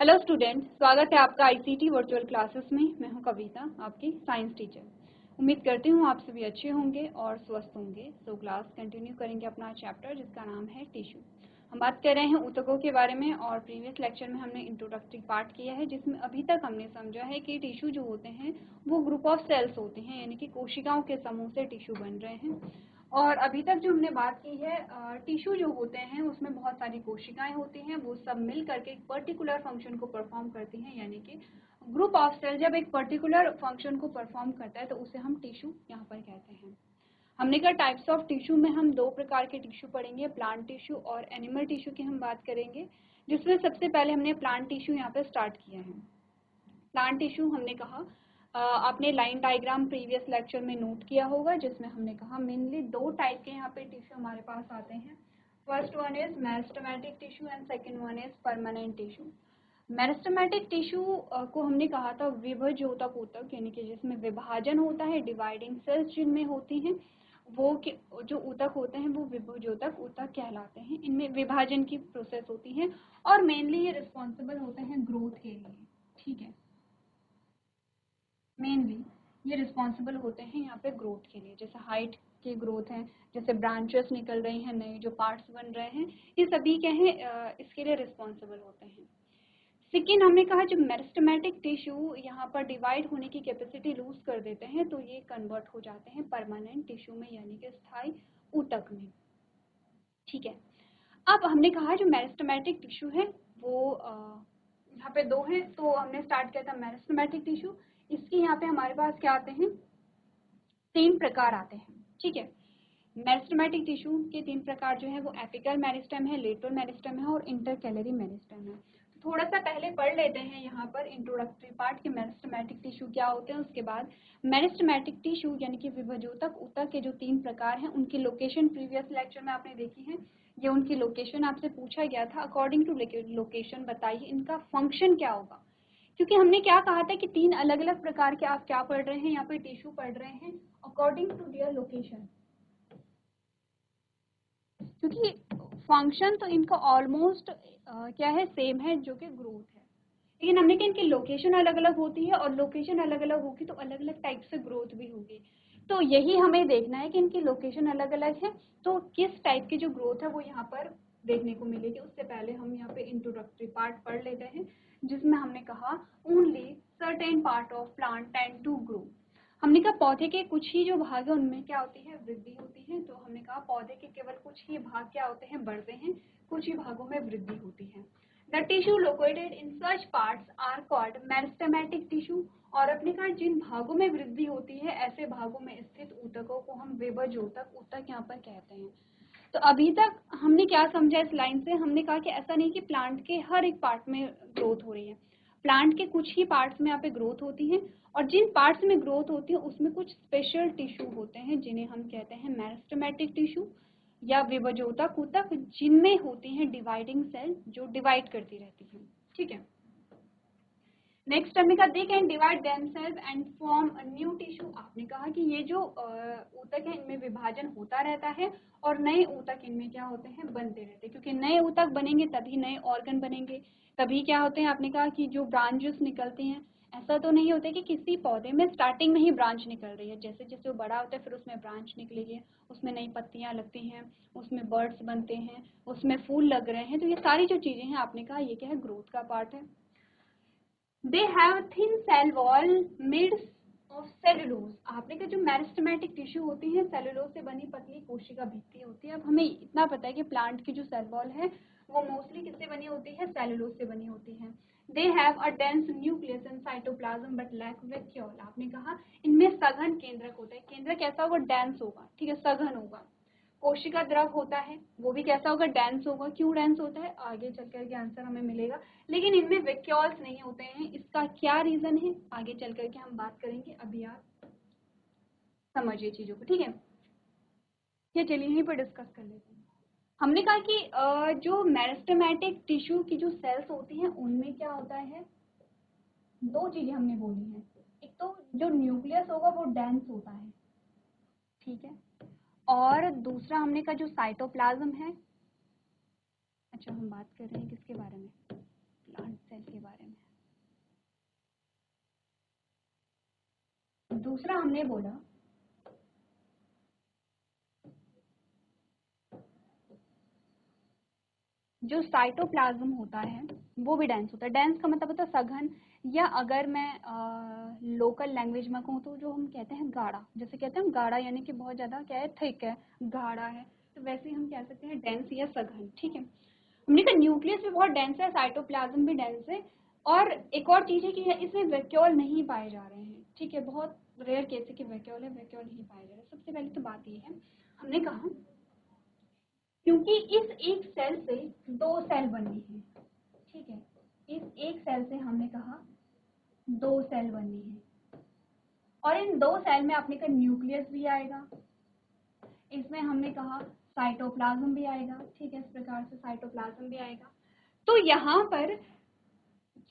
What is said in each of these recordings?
Hello student, स्वागत है आपका आईसीटी वर्चुअल क्लासेस में। मैं हूं कविता, आपकी साइंस टीचर। उम्मीद करती हूं आप सभी अच्छे होंगे और स्वस्थ होंगे। तो क्लास कंटिन्यू करेंगे अपना चैप्टर जिसका नाम है टिश्यू। हम बात कर रहे हैं ऊतकों के बारे में और प्रीवियस लेक्चर में हमने इंट्रोडक्टरी पार्ट किया है जिसमें अभी तक हमने समझा है कि टिश्यू जो होते हैं वो ग्रुप ऑफ सेल्स होते हैं, यानी कि कोशिकाओं के समूह से टिश्यू बन रहे हैं। और अभी तक जो हमने बात की है, टिश्यू जो होते हैं उसमें बहुत सारी कोशिकाएं होती हैं, वो सब मिल करके एक पर्टिकुलर फंक्शन को परफॉर्म करती हैं, यानी कि ग्रुप ऑफ सेल जब एक पर्टिकुलर फंक्शन को परफॉर्म करता है तो उसे हम टिश्यू यहाँ पर कहते हैं। हमने कहा टाइप्स ऑफ टिश्यू में हम दो प्रकार के टिश्यू पढ़ेंगे, प्लांट टिश्यू और एनिमल टिश्यू की हम बात करेंगे, जिसमें सबसे पहले हमने प्लांट टिश्यू यहाँ पे स्टार्ट किया है। प्लांट टिश्यू हमने कहा, आपने लाइन डायग्राम प्रीवियस लेक्चर में नोट किया होगा जिसमें हमने कहा मेनली दो टाइप के यहाँ पे टिश्यू हमारे पास आते हैं। First one is meristematic tissue and second one is permanent tissue. Meristematic tissue को हमने कहा था विभज्योतक ऊतक, यानी कि जिसमें विभाजन होता है, डिवाइडिंग सेल्स जिनमें होती हैं, वो जो ऊतक होते हैं वो विभज्योतक ऊतक कहलाते हैं। इनमें विभाजन की प्रोसेस होती है और मेनली ये रिस्पॉन्सिबल होते हैं ग्रोथ के लिए। ठीक है, मेनली ये रिस्पॉन्सिबल होते हैं यहाँ पे ग्रोथ के लिए, जैसे हाइट के ग्रोथ हैं, जैसे ब्रांचेस निकल रही हैं, नए जो पार्ट्स बन रहे हैं, ये सभी क्या हैं इसके लिए रिस्पॉन्सिबल होते हैं। सेकेंड हमने कहा जब मेरिस्टेमेटिक टिश्यू यहाँ पर डिवाइड होने की कैपेसिटी लूज कर देते हैं तो ये कन्वर्ट हो जाते हैं परमानेंट टिश्यू में, यानी कि स्थायी ऊतक में। ठीक है, अब हमने कहा जो मेरिस्टेमेटिक टिश्यू है वो यहाँ पे दो हैं, तो हमने स्टार्ट किया था मेरिस्टेमेटिक टिश्यू। इसके यहाँ पे हमारे पास क्या आते हैं, तीन प्रकार आते हैं। ठीक है, मेरिस्टेमेटिक टिश्यू के तीन प्रकार जो है वो एपिकल मेरिस्टेम है, लेटरल मेरिस्टेम है और इंटरकैलरी मेरिस्टेम है। थोड़ा सा पहले पढ़ लेते हैं यहाँ पर इंट्रोडक्टरी पार्ट के मेरिस्टेमेटिक टिश्यू क्या होते हैं, उसके बाद मेरिस्टेमेटिक टिश्यू यानी कि विभज्योतक ऊतक के जो तीन प्रकार हैं उनकी लोकेशन प्रीवियस लेक्चर में आपने देखी है। ये उनकी लोकेशन आपसे पूछा गया था, अकॉर्डिंग टू लोकेशन बताइए इनका फंक्शन क्या होगा। क्योंकि हमने क्या कहा था कि तीन अलग अलग प्रकार के आप क्या पढ़ रहे हैं, यहाँ पे टिश्यू पढ़ रहे हैं अकॉर्डिंग टू देयर लोकेशन, क्योंकि फंक्शन तो इनका ऑलमोस्ट क्या है, सेम है, जो कि ग्रोथ है। लेकिन हमने कहा इनकी लोकेशन अलग अलग होती है और लोकेशन अलग अलग होगी तो अलग अलग टाइप से ग्रोथ भी होगी। तो यही हमें देखना है कि इनकी लोकेशन अलग अलग है तो किस टाइप की जो ग्रोथ है वो यहाँ पर देखने को मिलेगी। उससे पहले हम यहाँ पे इंट्रोडक्टरी पार्ट पढ़ लेते हैं जिसमें हमने कहा only certain part of plant tend to grow. हमने कहा पौधे के कुछ ही जो भाग है उनमें क्या होती है, वृद्धि होती है। तो हमने कहा पौधे के केवल कुछ ही भाग क्या होते हैं, बढ़ते हैं, कुछ ही भागों में वृद्धि होती है। The tissue located in such parts are called meristematic tissue. और अपने कहा जिन भागों में वृद्धि होती है ऐसे भागों में स्थित ऊतकों को हम विभज्योतक ऊतक यहाँ पर कहते हैं। तो अभी तक हमने क्या समझा इस लाइन से, हमने कहा कि ऐसा नहीं कि प्लांट के हर एक पार्ट में ग्रोथ हो रही है, प्लांट के कुछ ही पार्ट्स में यहाँ पे ग्रोथ होती है और जिन पार्ट्स में ग्रोथ होती है उसमें कुछ स्पेशल टिश्यू होते हैं जिन्हें हम कहते हैं मेरिस्टेमेटिक टिश्यू या विभज्योतक ऊतक, जिनमें होती हैं डिवाइडिंग सेल जो डिवाइड करती रहती हैं। ठीक है, नेक्स्ट हमने कहा they can divide themselves and form a new tissue. आपने कहा कि ये जो ऊतक है इनमें विभाजन होता रहता है और नए ऊतक इनमें क्या होते हैं, बनते रहते हैं, क्योंकि नए ऊतक बनेंगे तभी नए ऑर्गन बनेंगे, तभी क्या होते हैं। आपने कहा कि जो ब्रांचेस निकलती हैं, ऐसा तो नहीं होता कि किसी पौधे में स्टार्टिंग में ही ब्रांच निकल रही है, जैसे जैसे वो बड़ा होता है फिर उसमें ब्रांच निकलेगी, उसमें नई पत्तियां लगती हैं, उसमें बर्ड्स बनते हैं, उसमें फूल लग रहे हैं। तो ये सारी जो चीजें हैं आपने कहा ये क्या है, ग्रोथ का पार्ट है। They have thin cell wall made of cellulose. आपने कहा जो मेरिस्टेमेटिक टिश्यू होती है सेलुलोज से बनी पतली कोशिका भित्ति होती है। अब हमें इतना पता है कि प्लांट की जो सेल वॉल है वो मोस्टली किससे बनी होती है, सेलुलोज से बनी होती है। They have a dense nucleus and cytoplasm but lack vacuole. आपने कहा इनमें सघन केंद्रक होता है, केंद्रक कैसा होगा, डेंस होगा, ठीक है, सघन होगा। कोशिका द्रव होता है वो भी कैसा होगा, डेंस होगा। क्यों डेंस होता है आगे चल करके आंसर हमें मिलेगा, लेकिन इनमें वैक्यूल्स नहीं होते हैं। इसका क्या रीजन है आगे चल करके हम बात करेंगे, अभी आप समझिए चीजों को। ठीक है, ये चलिए यहीं पर डिस्कस कर लेते हैं। हमने कहा कि जो मेरिस्टेमेटिक टिश्यू की जो सेल्स होती हैं उनमें क्या होता है, दो चीजें हमने बोली हैं। एक तो जो न्यूक्लियस होगा वो डेंस होता है, ठीक है, और दूसरा हमने कहा जो साइटोप्लाज्म है। अच्छा हम बात कर रहे हैं किसके बारे में, प्लांट सेल के बारे में। दूसरा हमने बोला जो साइटोप्लाज्म होता है वो भी डेंस होता है। डेंस का मतलब होता है सघन, या अगर मैं लोकल लैंग्वेज में कहूँ तो जो हम कहते हैं गाढ़ा, जैसे कहते हैं हम गाढ़ा यानी कि बहुत ज़्यादा क्या है, थिक है, गाढ़ा है, तो वैसे ही हम कह सकते हैं डेंस या सघन। ठीक है, हमने कहा न्यूक्लियस भी बहुत डेंस है, साइटोप्लाज्म भी डेंस है, और एक और चीज़ है कि इसमें वैक्यूल नहीं पाए जा रहे हैं। ठीक है, बहुत रेयर केस है कि वैक्यूल है, वैक्यूल नहीं पाए जा रहे। सबसे पहले तो बात ये है, हमने कहा क्योंकि इस एक सेल से दो सेल बनी है। ठीक है, इस एक सेल से हमने कहा दो सेल बनी है, और इन दो सेल में आपने कहा न्यूक्लियस भी आएगा, इसमें हमने कहा साइटोप्लाज्म भी आएगा। ठीक है, इस प्रकार से साइटोप्लाज्म भी आएगा। तो यहाँ पर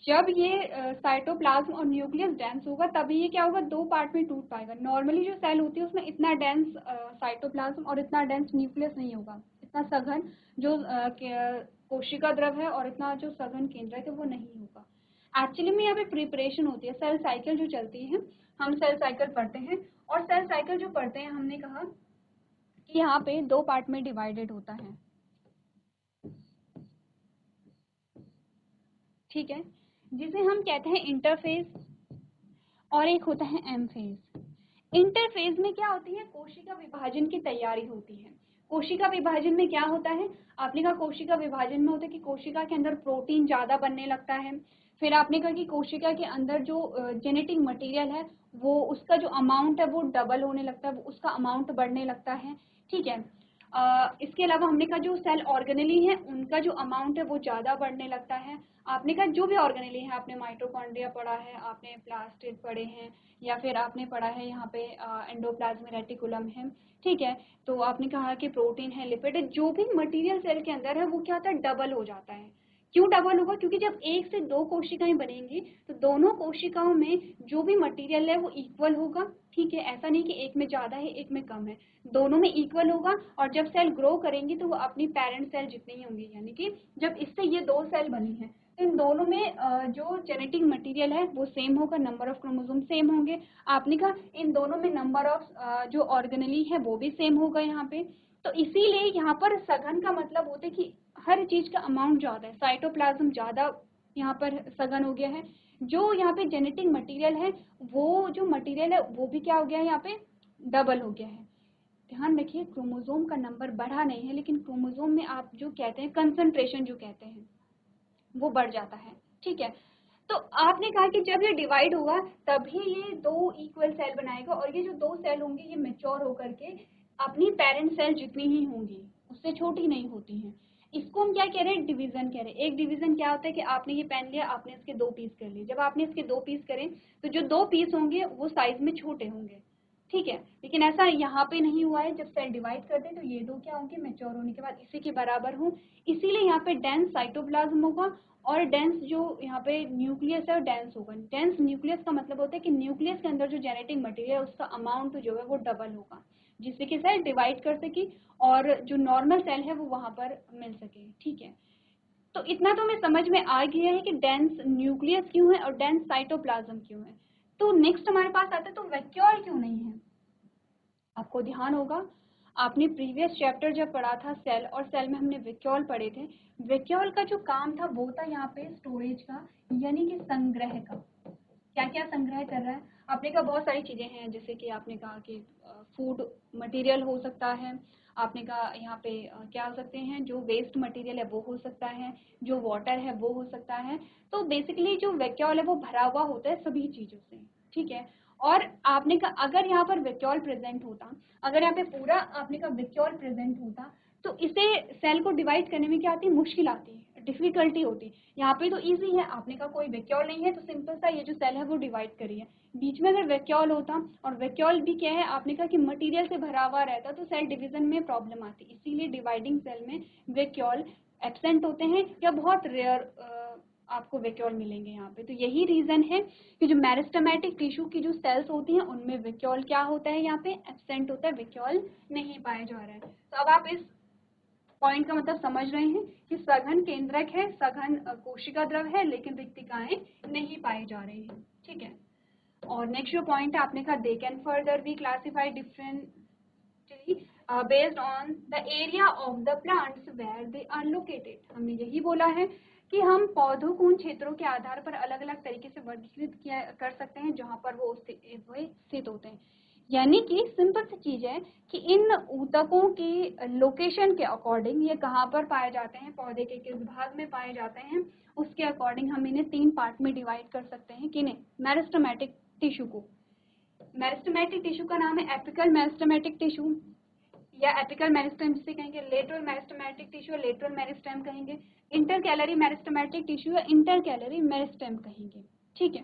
जब ये साइटोप्लाज्म और न्यूक्लियस डेंस होगा तभी ये क्या होगा, दो पार्ट में टूट पाएगा। नॉर्मली जो सेल होती है उसमें इतना डेंस साइटोप्लाज्म और इतना डेंस न्यूक्लियस नहीं होगा, इतना सघन जो कोशिका द्रव है और इतना जो सघन केंद्रक है वो नहीं होगा। एक्चुअली में यहाँ पे प्रिपरेशन होती है, सेल साइकिल जो चलती है, हम सेल साइकिल पढ़ते हैं, और सेल साइकिल जो पढ़ते हैं हमने कहा कि यहाँ पे दो पार्ट में डिवाइडेड होता है। ठीक है, जिसे हम कहते हैं इंटरफेज, और एक होता है एम फेज। इंटरफेज में क्या होती है, कोशिका विभाजन की तैयारी होती है। कोशिका विभाजन में क्या होता है, आपने कहा कोशिका विभाजन में होता है कि कोशिका के अंदर प्रोटीन ज्यादा बनने लगता है। फिर आपने कहा कि कोशिका के अंदर जो जेनेटिक मटेरियल है वो उसका जो अमाउंट है वो डबल होने लगता है, वो उसका अमाउंट बढ़ने लगता है। ठीक है, इसके अलावा हमने कहा जो सेल ऑर्गेनेली है उनका जो अमाउंट है वो ज़्यादा बढ़ने लगता है। आपने कहा जो भी ऑर्गेनेली है, आपने माइटोकॉन्ड्रिया पढ़ा है, आपने प्लास्टिड पढ़े हैं, या फिर आपने पढ़ा है यहाँ पे एंडोप्लाज्मिक रेटिकुलम है। ठीक है, तो आपने कहा कि प्रोटीन है, लिपिड है, जो भी मटेरियल सेल के अंदर है वो क्या होता है, डबल हो जाता है। क्यों डबल होगा, क्योंकि जब एक से दो कोशिकाएं बनेंगी तो दोनों कोशिकाओं में जो भी मटेरियल है वो इक्वल होगा। ठीक है, ऐसा नहीं कि एक में ज़्यादा है एक में कम है, दोनों में इक्वल होगा। और जब सेल ग्रो करेंगी तो वो अपनी पेरेंट सेल जितनी ही होंगी, यानी कि जब इससे ये दो सेल बनी है तो इन दोनों में जो जेनेटिक मटेरियल है वो सेम होगा, नंबर ऑफ क्रोमोसोम सेम होंगे। आपने कहा इन दोनों में नंबर ऑफ जो ऑर्गेनेली है वो भी सेम होगा यहाँ पे। तो इसीलिए यहाँ पर सघन का मतलब होता है कि हर चीज का अमाउंट ज्यादा है, साइटोप्लाज्म ज्यादा यहाँ पर सघन हो गया है। जो यहाँ पे जेनेटिक मटेरियल है वो जो मटेरियल है वो भी क्या हो गया है, यहाँ पे डबल हो गया है। ध्यान रखिए, क्रोमोसोम का नंबर बढ़ा नहीं है, लेकिन क्रोमोसोम में आप जो कहते हैं कंसंट्रेशन जो कहते हैं वो बढ़ जाता है। ठीक है, तो आपने कहा कि जब ये डिवाइड होगा तभी ये दो इक्वल सेल बनाएगा, और ये जो दो सेल होंगी ये मैच्योर होकर के अपनी पेरेंट सेल जितनी ही होंगी, उससे छोटी नहीं होती हैं। इसको हम क्या कह रहे हैं, डिवीजन कह रहे हैं। एक डिवीजन क्या होता है कि आपने ये पेन लिया, आपने इसके दो पीस कर लिए, जब आपने इसके दो पीस करें तो जो दो पीस होंगे वो साइज में छोटे होंगे। ठीक है, लेकिन ऐसा यहाँ पे नहीं हुआ है। जब सेल डिवाइड करते हैं तो ये दो क्या होंगे, मैच्योर होने के बाद इसी के बराबर हों, इसीलिए यहाँ पे डेंस साइटोप्लाज्म होगा, और डेंस जो यहाँ पे न्यूक्लियस है डेंस होगा। डेंस न्यूक्लियस का मतलब होता है कि न्यूक्लियस के अंदर जो जेनेटिक मटेरियल है उसका अमाउंट जो है वो डबल होगा, जिससे कि सेल डिवाइड कर सके और जो नॉर्मल सेल है वो वहां पर मिल सके। ठीक है, तो इतना तो हमें समझ में आ गया है कि डेंस न्यूक्लियस क्यों है और डेंस साइटोप्लाज्म क्यों है। तो नेक्स्ट हमारे पास आता है तो वैक्यूल क्यों नहीं है। आपको ध्यान होगा, आपने प्रीवियस चैप्टर जब पढ़ा था सेल, और सेल में हमने वैक्यूल पढ़े थे। वैक्यूल का जो काम था वो था यहाँ पे स्टोरेज का, यानी कि संग्रह का। क्या क्या संग्रह कर रहा है, आपने कहा बहुत सारी चीजें हैं, जैसे कि आपने कहा कि फूड मटेरियल हो सकता है, आपने कहा यहाँ पे क्या हो सकते हैं, जो वेस्ट मटेरियल है वो हो सकता है, जो वाटर है वो हो सकता है। तो बेसिकली जो वैक्यूल है वो भरा हुआ होता है सभी चीजों से। ठीक है, और आपने कहा अगर यहाँ पर वैक्यूल प्रेजेंट होता, अगर यहाँ पे पूरा आपने कहा वैक्यूल प्रेजेंट होता तो इसे सेल को डिवाइड करने में क्या आती है, मुश्किल आती है, डिफिकल्टी होती है। यहाँ पे तो इजी है, आपने कहा कोई वैक्यूल नहीं है तो सिंपल सा ये जो सेल है वो डिवाइड करिए। बीच में अगर वैक्यूल होता, और वैक्यूल भी क्या है, आपने कहा कि मटेरियल से भरा हुआ रहता तो सेल डिवीजन में प्रॉब्लम आती, इसीलिए डिवाइडिंग सेल में वैक्यूल एब्सेंट होते हैं या बहुत रेयर आपको वैक्यूल मिलेंगे यहाँ पे। तो यही रीजन है कि जो मेरिस्टेमेटिक टिश्यू की जो सेल्स होती हैं उनमें वैक्यूल क्या होता है, यहाँ पे एब्सेंट होता है, वैक्यूल नहीं पाया जा रहा है। तो अब आप इस पॉइंट का मतलब समझ रहे हैं कि सघन केंद्रक है, सघन कोशिका द्रव है, लेकिन रिक्तिकाएं नहीं पाई जा रही हैं। ठीक है, और नेक्स्ट जो पॉइंट है आपने कहा they can further be classified differently based on the area of the plants where they are located. हमने यही बोला है कि हम पौधों को उन क्षेत्रों के आधार पर अलग अलग तरीके से वर्गीकृत किया कर सकते हैं जहां पर वो स्थित होते हैं। यानी कि सिंपल सी चीज है कि इन ऊतकों की लोकेशन के अकॉर्डिंग ये कहाँ पर पाए जाते हैं, पौधे के किस भाग में पाए जाते हैं, उसके अकॉर्डिंग हम इन्हें 3 पार्ट में डिवाइड कर सकते हैं। किन्हें? मेरिस्टेमेटिक टिश्यू को। मेरिस्टेमेटिक टिश्यू का नाम है एपिकल मेरिस्टेमेटिक टिश्यू या एपिकल मेरिस्टेम जिसे कहेंगे, lateral meristematic tissue lateral meristem कहेंगे, इंटरकैलरी मेरिस्टेमेटिक टिश्यू या इंटरकैलरी मेरिस्टेम कहेंगे। ठीक है,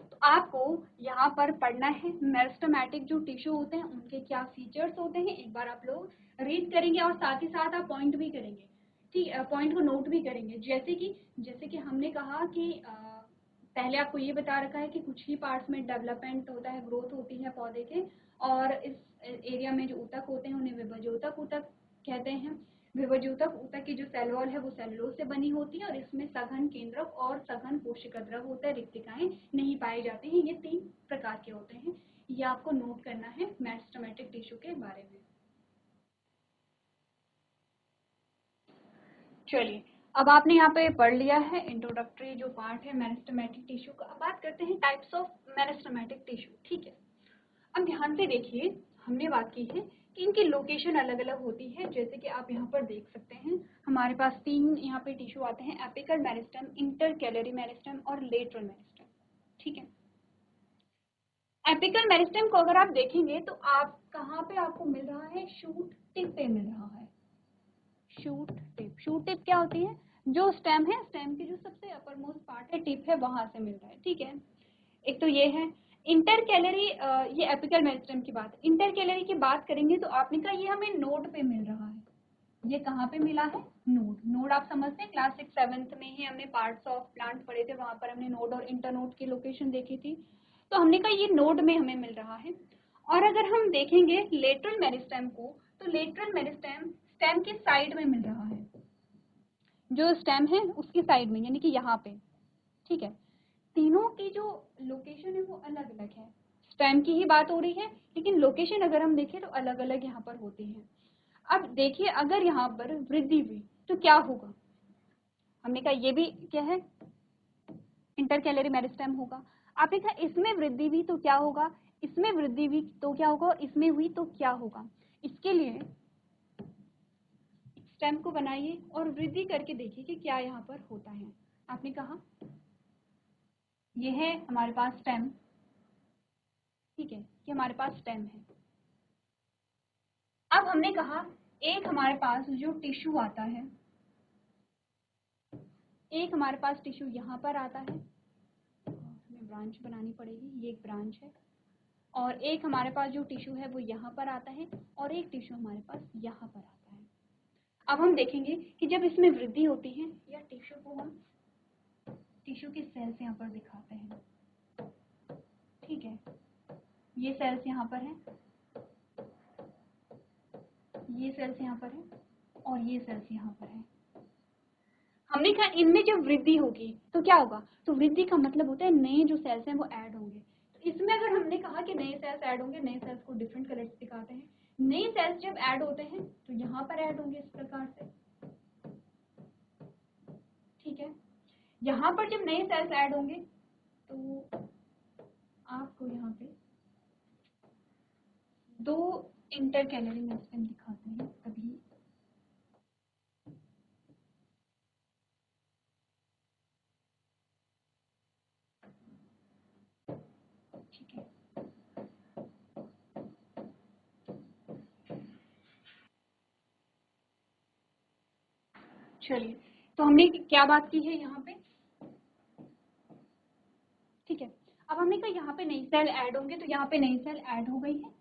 तो आपको यहाँ पर पढ़ना है मेरिस्टेमेटिक जो टिश्यू होते हैं उनके क्या फीचर्स होते हैं, एक बार आप लोग रीड करेंगे और साथ ही साथ आप पॉइंट भी करेंगे। ठीक है, पॉइंट को नोट भी करेंगे। जैसे कि हमने कहा कि पहले आपको ये बता रखा है कि कुछ ही पार्ट्स में डेवलपमेंट होता है, ग्रोथ होती है पौधे के, और इस एरिया में जो ऊतक होते हैं उन्हें विभज्योतक ऊतक कहते हैं। विभज्योतक ऊतक की जो सेल वॉल है वो सेलुलोज से बनी होती है और इसमें सघन केंद्रक और सघन कोशिका द्रव होता है, रिक्तिकाएं नहीं पाई जाती हैं। ये 3 प्रकार के होते हैं, ये आपको नोट करना है मेरिस्टेमेटिक टिश्यू के बारे में। चलिए, अब आपने यहाँ पे पढ़ लिया है इंट्रोडक्टरी जो पार्ट है मेरिस्टेमेटिक टिश्यू का। अब बात करते हैं टाइप्स ऑफ मेरिस्टेमेटिक टिश्यू। ठीक है, अब ध्यान से देखिए, हमने बात की है कि इनकी लोकेशन अलग अलग होती है। जैसे कि आप यहाँ पर देख सकते हैं हमारे पास 3 यहाँ पे टिश्यू आते हैं, एपिकल मेरिस्टेम, इंटरकैलरी मेरिस्टेम और लेटरल मेरिस्टेम। ठीक है, एपिकल मेरिस्टेम को अगर आप देखेंगे तो आप कहाँ पे आपको मिल रहा है, शूट टिप पे मिल रहा है। शूट टिप, शूट टिप क्या होती है? जो स्टेम है, स्टेम की जो सबसे अपर मोस्ट पार्ट है, टिप है, वहां से मिल रहा है। ठीक है, एक तो ये है इंटरकैलरी। ये एपिकल मेरिस्टेम की बात। इंटरकैलरी की बात करेंगे तो आपने कहा ये हमें नोड पे मिल रहा है। ये कहाँ पे मिला है? नोड। नोड आप समझते हैं, क्लास 6 7th में ही हमने पार्ट्स ऑफ प्लांट पढ़े थे, वहां पर हमने नोड और इंटरनोड की लोकेशन देखी थी। तो हमने कहा ये नोड में हमें मिल रहा है। और अगर हम देखेंगे लेटरल मेरिस्टेम को, तो लेटरल मेरिस्टेम स्टेम के साइड में मिल रहा है, जो स्टेम है उसकी साइड में, यानी कि यहाँ पे। ठीक है, तीनों की जो लोकेशन है वो अलग अलग है। स्टेम की ही बात हो रही है, लेकिन लोकेशन अगर हम देखें तो अलग अलग यहाँ पर होती है। अब देखिए, अगर यहाँ पर वृद्धि हुई तो क्या होगा? हमने कहा ये भी क्या है, इंटरकैलरी मेरिस्टेम होगा। आपने कहा इसमें वृद्धि हुई तो क्या होगा, इसमें वृद्धि हुई तो क्या होगा, और इसमें हुई तो क्या होगा। इसके लिए स्टेम को बनाइए और वृद्धि करके देखिए कि क्या यहाँ पर होता है। आपने कहा ये है हमारे पास स्टेम। ठीक है, ये हमारे पास स्टेम है। अब हमने कहा एक हमारे पास जो टिश्यू आता है, एक हमारे पास टिश्यू यहाँ पर आता है, हमें ब्रांच बनानी पड़ेगी, ये एक ब्रांच है। और एक हमारे पास जो टिश्यू है वो यहाँ पर आता है, और एक टिश्यू हमारे पास यहाँ पर आता है। अब हम देखेंगे कि जब इसमें वृद्धि होती है, या टिश्यू को हम टिश्यू के सेल्स यहाँ पर दिखाते हैं। ठीक है, ये सेल्स यहाँ पर है, ये सेल्स यहाँ पर है, और ये सेल्स यहाँ पर है। हमने कहा इनमें जब वृद्धि होगी तो क्या होगा, तो वृद्धि का मतलब होता है नए जो सेल्स हैं वो ऐड होंगे। तो इसमें अगर हमने कहा कि नए सेल्स ऐड होंगे, नए सेल्स को डिफरेंट कलर से दिखाते हैं। नए सेल्स जब ऐड होते हैं तो यहाँ पर ऐड होंगे इस प्रकार से। ठीक है, यहाँ पर जब नए सेल्स ऐड होंगे तो आपको यहाँ पे 2 इंटरकैलरी मेरिस्टेम दिखाते हैं अभी। ठीक है, चलिए, तो हमने क्या बात की है यहाँ पे। ठीक है, अब हमने कहा यहाँ पे नई सेल ऐड होंगे, तो यहाँ पे नई सेल ऐड हो गई है।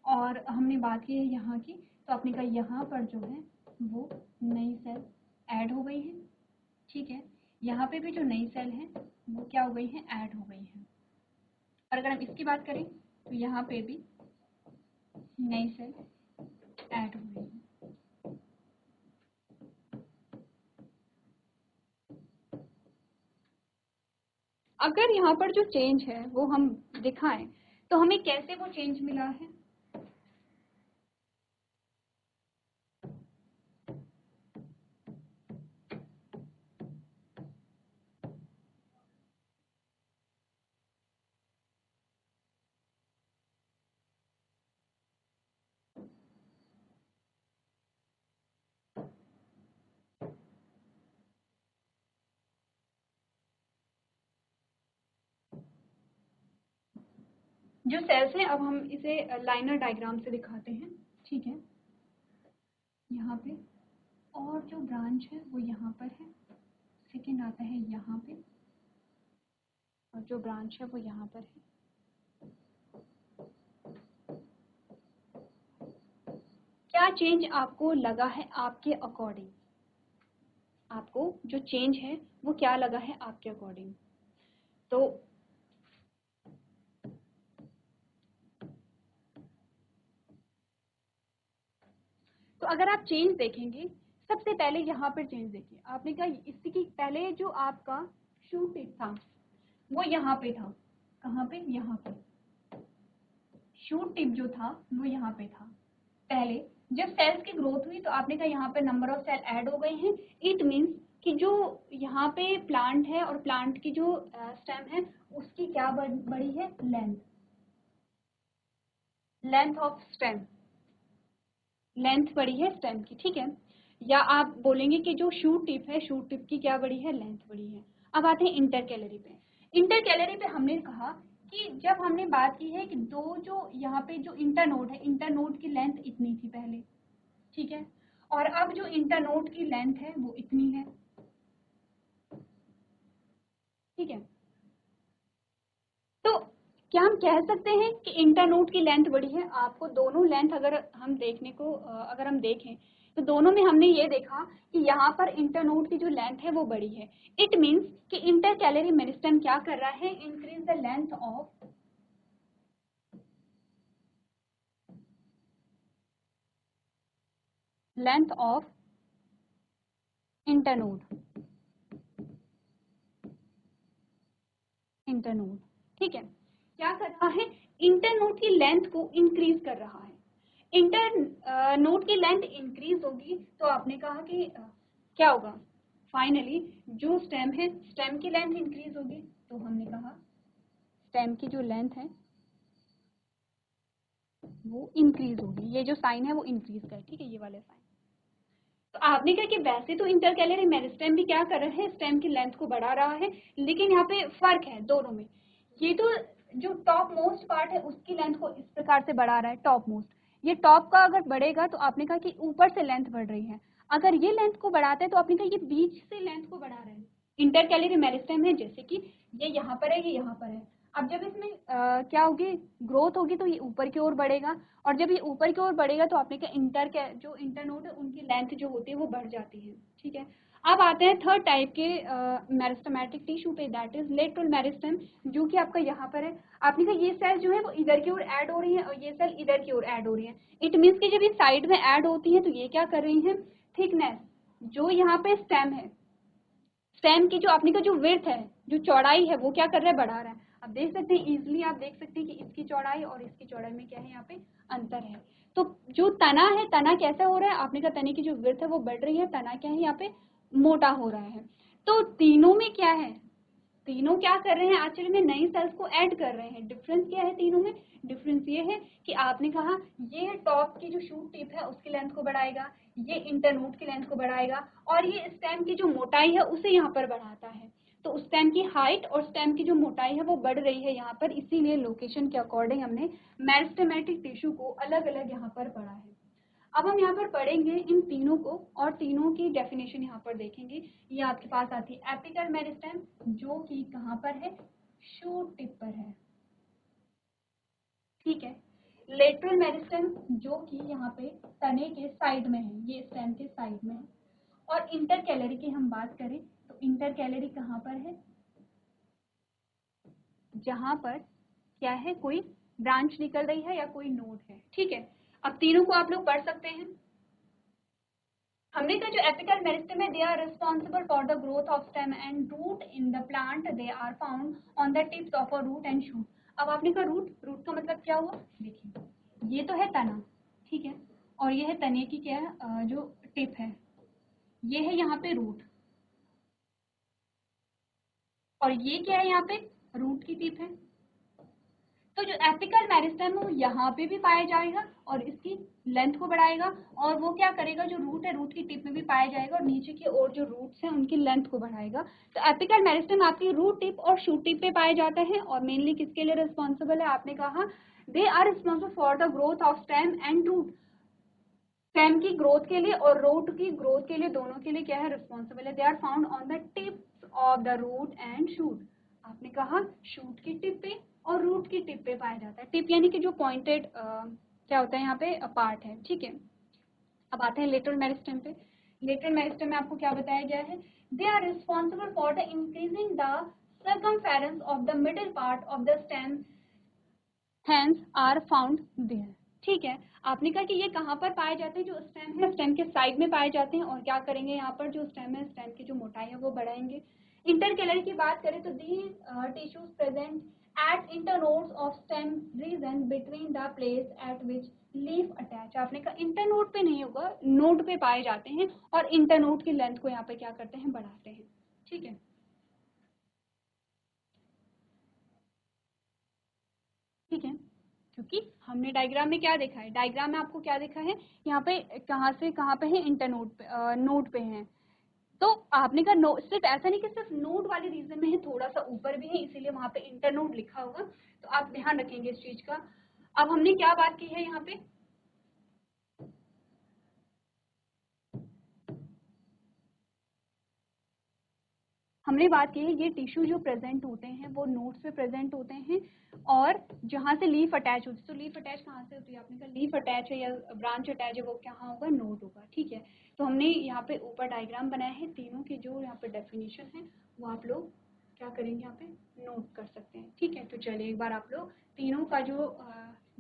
और हमने बात की है यहाँ की, तो आपने कहा यहाँ पर जो है वो नई सेल ऐड हो गई है। ठीक है, यहाँ पे भी जो नई सेल है वो क्या हो गई है, ऐड हो गई है। और अगर हम इसकी बात करें तो यहाँ पे भी नई सेल ऐड हो गई है। अगर यहाँ पर जो चेंज है वो हम दिखाएं तो हमें कैसे वो चेंज मिला है? जो सेल्स हैं अब हम इसे लाइनर डायग्राम से दिखाते हैं, ठीक है। यहाँ पे और जो ब्रांच है वो यहाँ पर है, सेकेंड आता है यहाँ पे, और जो ब्रांच है वो यहाँ पर है। क्या चेंज आपको लगा है आपके अकॉर्डिंग? आपको जो चेंज है वो क्या लगा है आपके अकॉर्डिंग? तो अगर आप चेंज देखेंगे, सबसे पहले यहाँ पर चेंज देखिए, आपने कहा इसकी पहले जो आपका शू टिप था वो यहाँ पे था, कहाँ पे? यहाँ पे। शू टिप जो था वो यहाँ पे था पहले। जब सेल्स की ग्रोथ हुई तो आपने कहा यहाँ पे नंबर ऑफ सेल ऐड हो गए हैं। इट मीन्स कि जो यहाँ पे प्लांट है और प्लांट की जो स्टेम है उसकी क्या बढ़ी है? Length, length of stem, length बढ़ी है स्टेम की, ठीक है। या आप बोलेंगे कि जो शूट टिप है, शूट टिप की क्या बढ़ी है? लेंथ बढ़ी है। अब आते हैं इंटरकैलरी पे। इंटरकैलरी पे हमने कहा कि जब हमने बात की है कि दो जो यहाँ पे जो इंटरनोड है, इंटरनोड की लेंथ इतनी थी पहले, ठीक है, और अब जो इंटरनोड की लेंथ है वो इतनी है, ठीक है। तो क्या हम कह सकते हैं कि इंटरनोड की लेंथ बड़ी है? आपको दोनों लेंथ अगर हम देखने को अगर हम देखें तो दोनों में हमने ये देखा कि यहाँ पर इंटरनोड की जो लेंथ है वो बड़ी है। इट मीन्स कि इंटरकैलरी मेरिस्टेम क्या कर रहा है? Increase the length of internode, internode, ठीक है। क्या कर रहा है? इंटरनोड की लेंथ को इंक्रीज कर रहा है। इंटर नोड की लेंथ इंक्रीज होगी तो आपने कहा कि क्या होगा? फाइनली जो स्टेम है, स्टेम की लेंथ इंक्रीज होगी, तो हमने कहा स्टेम की जो लेंथ है वो इंक्रीज होगी। ये जो साइन है वो इंक्रीज कर, ठीक है, ये वाले साइन। तो आपने कहा कि वैसे तो इंटरकैलरी मेरिस्टेम भी क्या कर रहा है? स्टेम की लेंथ को बढ़ा रहा है, लेकिन यहाँ पे फर्क है दोनों में। ये तो जो टॉप मोस्ट पार्ट है उसकी लेंथ को इस प्रकार से बढ़ा रहा है, टॉप मोस्ट। ये टॉप का अगर बढ़ेगा तो आपने कहा कि ऊपर से लेंथ बढ़ रही है। अगर ये लेंथ को बढ़ाते हैं तो आपने कहा ये बीच से लेंथ को बढ़ा रहे हैं। इंटरकैलरी मेरिस्टेम है, जैसे कि ये यहाँ पर है, ये यहाँ पर है। अब जब इसमें क्या होगी? ग्रोथ होगी तो ये ऊपर की ओर बढ़ेगा, और जब ये ऊपर की ओर बढ़ेगा तो आपने कहा जो इंटरनोड है उनकी लेंथ जो होती है वो बढ़ जाती है, ठीक है। अब आते हैं थर्ड टाइप के मेरिस्टेमेटिक टिश्यू पे, दैट इज लेटरल मेरिस्टेम, जो कि आपका यहाँ पर है। आपने कहा ये सेल जो है वो इधर की ओर ऐड हो रही है और ये सेल इधर की ओर ऐड हो रही है। इट मीन्स कि जब ये साइड में ऐड होती है तो ये क्या कर रही है? थिकनेस, जो यहाँ पे स्टेम है, स्टेम की जो आपने का जो विड्थ है, जो चौड़ाई है, वो क्या कर रहा है? बढ़ा रहा है। अब देख सकते हैं इजिली, आप देख सकते हैं कि इसकी चौड़ाई और इसकी चौड़ाई में क्या है? यहाँ पे अंतर है। तो जो तना है, तना कैसा हो रहा है? आपने कहा तने की जो विड्थ है वो बढ़ रही है, तना क्या है? यहाँ पे मोटा हो रहा है। तो तीनों में क्या है? तीनों क्या कर रहे हैं? एक्चुअली में नई सेल्स को ऐड कर रहे हैं। डिफरेंस क्या है तीनों में? डिफरेंस ये है कि आपने कहा ये टॉप की जो शूट टिप है उसकी लेंथ को बढ़ाएगा, ये इंटरनोड की लेंथ को बढ़ाएगा, और ये स्टेम की जो मोटाई है उसे यहाँ पर बढ़ाता है। तो स्टेम की हाइट और स्टेम की जो मोटाई है वो बढ़ रही है यहाँ पर, इसीलिए लोकेशन के अकॉर्डिंग हमने मेरिस्टेमेटिक टिश्यू को अलग अलग यहाँ पर पढ़ा है। अब हम यहाँ पर पढ़ेंगे इन तीनों को और तीनों की डेफिनेशन यहाँ पर देखेंगे। ये आपके पास आती है एपिकल मेरिस्टेम, जो कि कहाँ पर है? शूट टिप पर है, ठीक है। लेटरल मेरिस्टेम, जो कि यहाँ पे तने के साइड में है, ये स्टेम के साइड में है। और इंटरकैलरी की हम बात करें तो इंटरकैलरी कहाँ पर है? जहाँ पर क्या है? कोई ब्रांच निकल रही है या कोई नोड है, ठीक है। अब तीनों को आप लोग पढ़ सकते हैं। हमने कहा जो एपिकल मेरिस्टेम है, they are responsible for the growth of stem and root in the plant, they are found on the tips of a root and shoot. अब आपने कहा रूट का मतलब क्या हुआ, देखिए ये तो है तना, ठीक है, और ये है तने की क्या है जो टिप है, ये है यहाँ पे रूट, और ये क्या है यहाँ पे रूट की टिप है। तो जो एपिकल मेरिस्टेम है वो यहाँ पे भी पाया जाएगा और इसकी लेंथ को बढ़ाएगा, और वो क्या करेगा, जो रूट है रूट की टिप में भी पाया जाएगा और नीचे की ओर जो रूट्स हैं उनकी लेंथ को बढ़ाएगा। तो एपिकल मेरिस्टेम आपकी रूट टिप और शूट टिप पे पाया जाता है, और मेनली किसके लिए रिस्पॉन्सिबल है, आपने कहा they are responsible for the growth of stem and root. Stem की ग्रोथ के लिए और रूट की ग्रोथ के लिए, दोनों के लिए क्या है, रिस्पॉन्सिबल है। They are found on the tips of the root and shoot. आपने कहा शूट की टिप पे और रूट की टिप पे पाया जाता है। टिप यानी कि जो पॉइंटेड क्या होता है यहाँ पे पार्ट है, ठीक है। अब आते हैं लेटरल मेरिस्टेम पे। लेटरल मेरिस्टेम में आपको क्या बताया गया है, they are responsible for the increasing the circumference of the middle part of the stem, hence are found there, ठीक है। आपने कहा कि ये कहाँ पर पाए जाते हैं, जो स्टेम है स्टेम के साइड में पाए जाते हैं, और क्या करेंगे यहाँ पर जो स्टेम है स्टेम की जो मोटाई है वो बढ़ाएंगे। इंटरकेलरी की बात करें तो these tissues present at internodes of stem region between the place at which leaf attach. आपने कहा इंटरनोड पे नहीं होगा, नोड पे पाए जाते हैं, और इंटरनोड की लेंथ को यहाँ पे क्या करते हैं, बढ़ाते हैं, ठीक है, ठीक है। क्योंकि हमने डायग्राम में क्या देखा है, डायग्राम में आपको क्या देखा है, यहाँ पे कहाँ से कहाँ पे है, इंटरनोड पे, नोड पे है। तो आपने कहा सिर्फ ऐसा नहीं कि सिर्फ नोड वाले रीजन में है, थोड़ा सा ऊपर भी है, इसीलिए वहां पे इंटरनोड लिखा होगा, तो आप ध्यान रखेंगे इस चीज का। अब हमने क्या बात की है यहाँ पे, हमने बात की है ये टिश्यू जो प्रेजेंट होते हैं वो नोड्स पे प्रेजेंट होते हैं, और जहाँ से लीफ अटैच होती है, तो लीफ अटैच कहाँ से होती है, आपने कहा लीफ अटैच है या ब्रांच अटैच है, वो कहाँ होगा, नोड होगा, ठीक है। तो हमने यहाँ पे ऊपर डायग्राम बनाया है, तीनों की जो यहाँ पे डेफिनेशन है वो आप लोग क्या करेंगे, यहाँ पे नोट कर सकते हैं, ठीक है। तो चलिए एक बार आप लोग तीनों का जो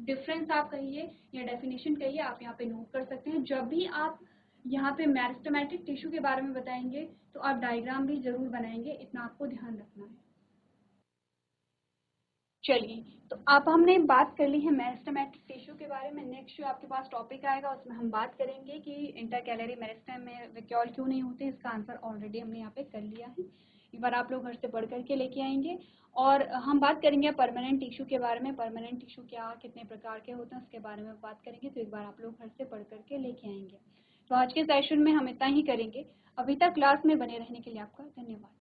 डिफरेंस आप कहिए या डेफिनेशन कहिए, आप यहाँ पे नोट कर सकते हैं। जब भी आप यहाँ पे मेरिस्टेमेटिक टिश्यू के बारे में बताएंगे तो आप डायग्राम भी जरूर बनाएंगे, इतना आपको ध्यान रखना है। चलिए, तो अब हमने बात कर ली है मेरिस्टेमेटिक टिश्यू के बारे में। नेक्स्ट जो आपके पास टॉपिक आएगा उसमें हम बात करेंगे कि इंटरकैलरी मेरिस्टेम में वैक्यूल क्यों नहीं होते। इसका आंसर ऑलरेडी हमने यहाँ पे कर लिया है, एक बार आप लोग घर से पढ़ करके लेके आएंगे। और हम बात करेंगे परमानेंट टिश्यू के बारे में, परमानेंट टिश्यू क्या कितने प्रकार के होते हैं उसके बारे में बात करेंगे, तो एक बार आप लोग घर से पढ़ करके लेके आएंगे। तो आज के सेशन में हम इतना ही करेंगे। अभी तक क्लास में बने रहने के लिए आपका धन्यवाद।